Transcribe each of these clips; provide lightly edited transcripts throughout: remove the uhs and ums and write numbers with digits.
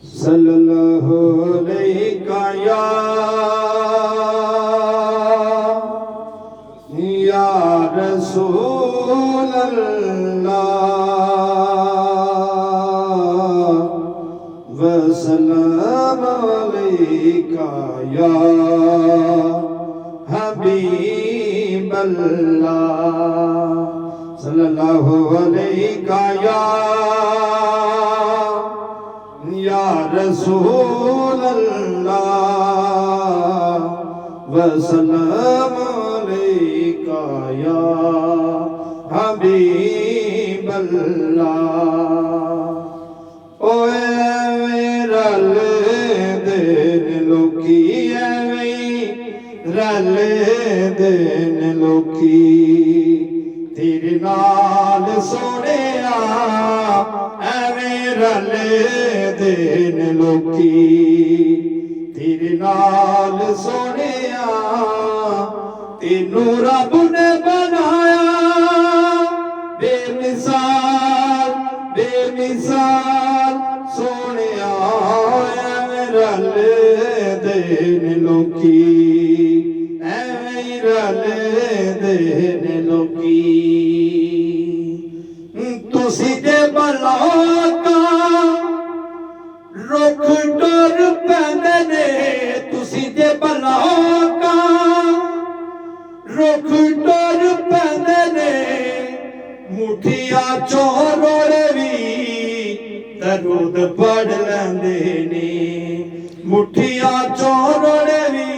सल्लल्लाहु अलैका या रसूल अल्लाह वसल्लम अलैका या हबीब अल्लाह सल्लल्लाहु अलैका या रसूल अल्लाह वसल्लम अलैका या हबीब अल्लाह। ओए रल देन लोकी रल देन लोकी तेरे नाल सोहणिया एवें रल देन लोकी तेरे नाल सोहणिया तेनू रब ने बनाया बेमिसाल बेमिसाल सोहणिया एवें रल देन लोकी एवें रल देन लोकी। तुसी जे बलाका रुख टुर पैंदे ने तुसी जे बलाका रुख टुर पैंदे ने मुठिया चोरोड़े भी दरूद पढ़ लैंदे ने मुठिया चोरोड़े भी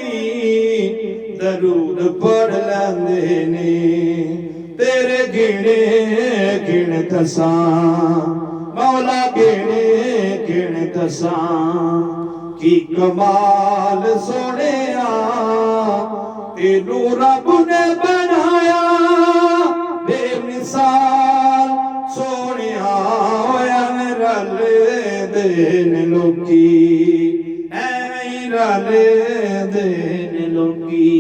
दरूद पढ़ लैंदे ने तेरे गिणे गिण दसां मौला गिणे गिण दसां की कमाल सोहणिया तेनू रब ने बनाया बेमिसाल सोहणिया एवें रल देन लोकी एवें रल देन लोकी।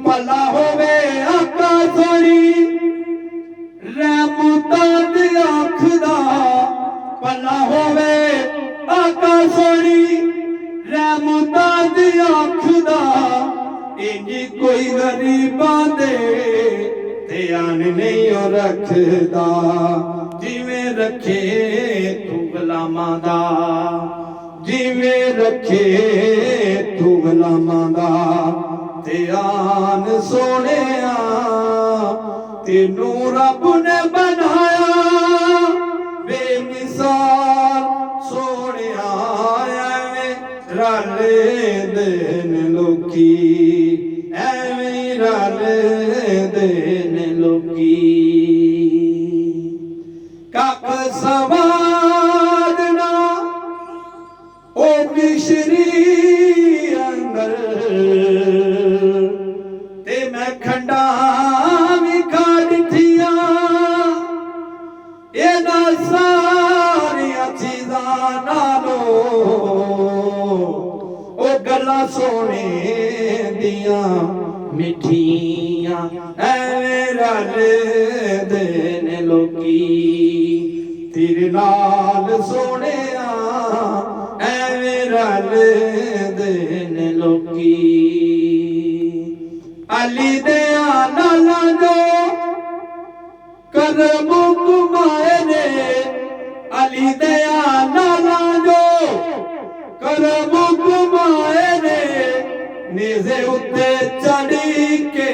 भला होवे आका सोहणी रहमतां दी अख दा भला होवे आका सोहणी रहमतां दी अख दा इंज कोई गरीबां दे ध्यान नहीं रखदा जिवें रखे तू गुलामां दा जिवें रखे तू गुलामां दा ध्यान सोहणिया तेनू रब ने बनाया बेमिसाल सोहणिया एवें रल देन लोकी एवें रल देन लोकी। कख सवादना ओ मिश्री अंदर ते मैं खंडा भी खा दिठिया इन्हां सारिया चीज़ां नालों ओ गल्लां सोहणे दियां मिठियां एवें रल देन लोकी तेरे नाल सोहणिया एवें रल देन लोकी। अली दिया लाला जो करम कमाए ने अली दिया लाला जो करम कमाए ने नेज़े उत्ते चढ़ी के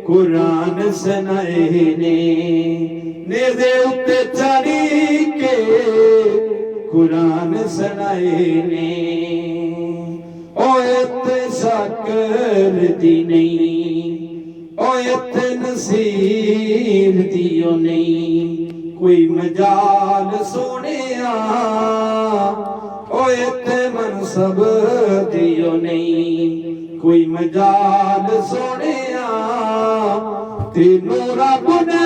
कुरान सुनाए ने नेज़े उत्ते चढ़ी के कुरान सुनाए ने। ओ इत्ते शक्ल दी नहीं ओ इत्ते नसीब दियो नहीं कोई मजाल सोहणिया ओ इत्ते मनसब दियो नहीं कोई मजाल सोहणिया तेनू रब ने